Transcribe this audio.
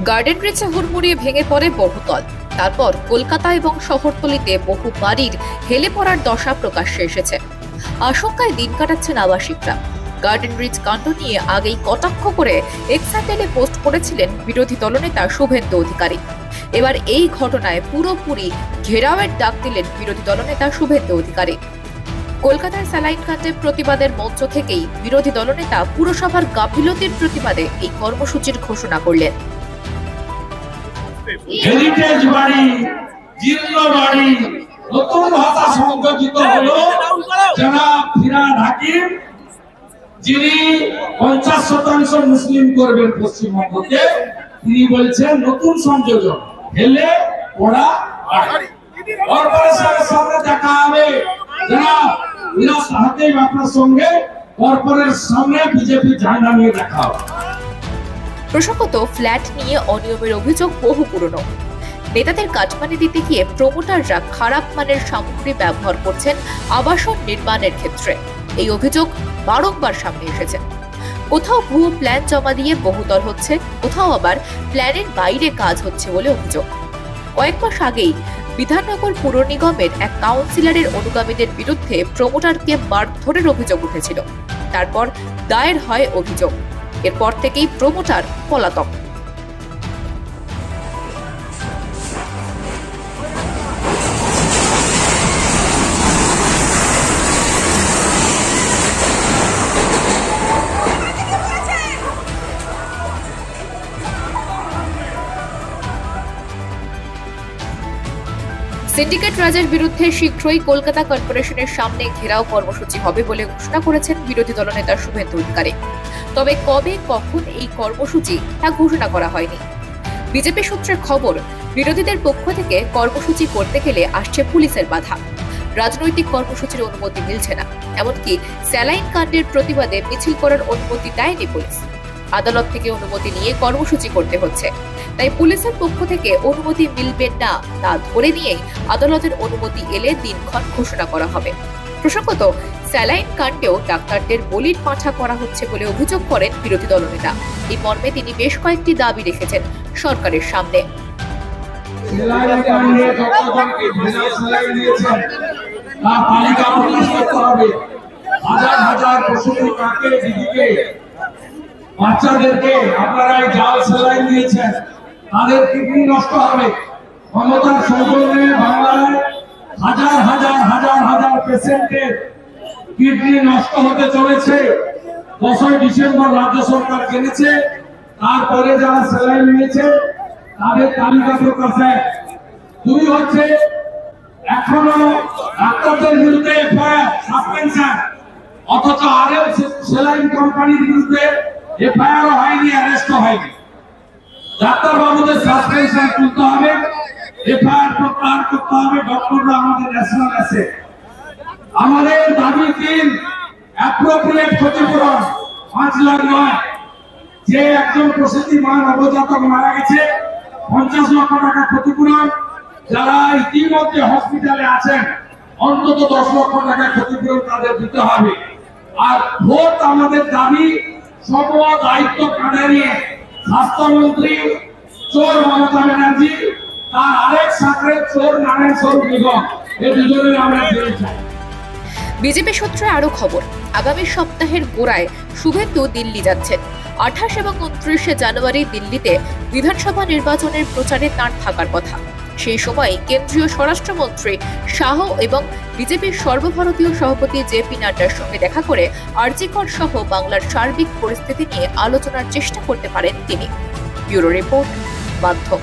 Garden রিচে হুড়মুড়িয়ে ভেঙে পড়ে বহুতল। তারপর কলকাতা এবং শহরতলিতে বহু বাড়ির হেলে পড়ার দশা প্রকাশ্যে এসেছে। আশঙ্কায় দিন কাটাচ্ছেন আবাসিকরা। গার্ডেন রিচ কাণ্ড নিয়ে আগেই কটাক্ষ করে এক্স হ্যান্ডেলে পোস্ট করেছিলেন বিরোধী দলনেতা শুভেন্দু অধিকারী। এবার এই ঘটনায় পুরোপুরি ঘেরাওয়ের ডাক দিলেন বিরোধী দলনেতা শুভেন্দু অধিকারী। কলকাতার স্যালাইন কাণ্ডের প্রতিবাদের মঞ্চ থেকেই বিরোধী দলনেতা পুরসভার গাফিলতির প্রতিবাদে এই কর্মসূচির ঘোষণা করলেন। হেরিটেজ বাড়ি, জীর্ণ বাড়ি, নতুন ভাষা সংযোজিত হলো জনাব ফিরহাদ হাকিম, যিনি 50% মুসলিম করবেন পশ্চিমবঙ্গকে। তিনি বলছেন নতুন সংযোজন হেলে পড়া বাড়ি। কর্পোরেশনের সামনে দেখা হবে জনাব ফিরহাদ হাকিম আপনার সঙ্গে কর্পোরেশনের সামনে বিজেপি ঝান্ডা নিয়ে দেখা হবে। প্রসঙ্গত, ফ্ল্যাট নিয়ে অনিয়মের অভিযোগ বহু পুরনো। নেতাদের কাটমানি দিতে গিয়ে প্রমোটাররা খারাপ মানের সামগ্রী ব্যবহার করছেন আবাসন নির্মাণের ক্ষেত্রে। এই অভিযোগ বারংবার সামনে এসেছে। কোথাও ভুয়ো প্ল্যান জমা দিয়ে বহুতল হচ্ছে, কোথাও আবার প্ল্যানের বাইরে কাজ হচ্ছে বলে অভিযোগ। কয়েক মাস আগেই বিধাননগর পুর নিগমের এক কাউন্সিলরের অনুগামীদের বিরুদ্ধে প্রমোটারকে মারধরের অভিযোগ উঠেছিল। তারপর দায়ের হয় অভিযোগ। এরপর থেকেই প্রমোটার পলাতক। সিন্ডিকেট রাজের বিরুদ্ধে শীঘ্রই কলকাতা কর্পোরেশনের সামনে ঘেরাও কর্মসূচি হবে বলে ঘোষণা করেছেন বিরোধী দলনেতা শুভেন্দু অধিকারী। তবে কবে কখন এই কর্মসূচি তা ঘোষণা করা হয়নি। বিজেপি সূত্রের খবর, বিরোধীদের পক্ষ থেকে কর্মসূচি করতে গেলে আসছে পুলিশের বাধা। রাজনৈতিক কর্মসূচির অনুমতি মিলছে না। এমনকি স্যালাইন কাণ্ডের প্রতিবাদে মিছিল করার অনুমতি দেয়নি পুলিশ। আদালত থেকে অনুমতি নিয়ে কর্মসূচি করতে হচ্ছে। তাই পুলিশের পক্ষ থেকে অনুমতি মিলবে না তা ধরে নিয়েই আদালতের অনুমতি এলে দিনক্ষণ ঘোষণা করা হবে। প্রসঙ্গত, স্যালাইন কাণ্ডেও ডাক্তারদের বলির পাঁঠা করা হচ্ছে বলে অভিযোগ করেন বিরোধী দলনেতা। এই মর্মে তিনি বেশ কয়েকটি দাবি রেখেছেন সরকারের সামনে। বাচ্চাদেরকে আপনারা জাল স্যালাইন দিয়েছেন, তাদের কিডনি নষ্ট হবে। ক্ষমতার সৌজন্যে বাংলায় হাজার হাজার হাজার হাজার পেশেন্টের কিডনি নষ্ট হতে চলেছে। 10ই ডিসেম্বর রাজ্য সরকার জেনেছে। তারপরে যারা স্যালাইন নিয়েছে তাদের তালিকা প্রকাশে। 2 হচ্ছে এখনো ডাক্তারদের বিরুদ্ধে এফআইআর সাসপেনশন, অথচ আরও স্যালাইন কোম্পানির বিরুদ্ধে এফআইআর হয়নি, অ্যারেস্ট হয়নি। ডাক্তার বাবুদের সাসপেনশন তুলতে হবে, এফআইআর প্রত্যাহার করতে হবে। ডক্টররা আমাদের ন্যাশনাল অ্যাসেট। আমাদের দাবি 3, অ্যাপ্রোপ্রিয়েট ক্ষতিপূরণ 5 লাখ নয়। যে একজন প্রসূতি মা নবজাতক মারা গেছে 50 লক্ষ টাকা ক্ষতিপূরণ। যারা ইতিমধ্যে হসপিটালে আছেন অন্তত 10 লক্ষ টাকা ক্ষতিপূরণ তাদের দিতে হবে। আর ভোট আমাদের দাবি সব দায়িত্ব কাঁধে নিয়ে স্বাস্থ্যমন্ত্রী চোর মমতা ব্যানার্জি, তার আরেক সাথে চোর নারায়ণ স্বরূপ নিগম, এই দুজনের আমরা জেল চাই। বিজেপি সূত্রে আরো খবর, আগামী সপ্তাহের গোড়ায় শুভেন্দু দিল্লি যাচ্ছেন। 28 এবং 29 জানুয়ারি দিল্লিতে বিধানসভা নির্বাচনের প্রচারে তাঁর থাকার কথা। সেই সময় কেন্দ্রীয় স্বরাষ্ট্রমন্ত্রী শাহ এবং বিজেপির সর্বভারতীয় সভাপতি জেপি নাড্ডার সঙ্গে দেখা করে আরজিকর সহ বাংলার সার্বিক পরিস্থিতি নিয়ে আলোচনার চেষ্টা করতে পারেন তিনি। ব্যুরো রিপোর্ট, মাধ্যম।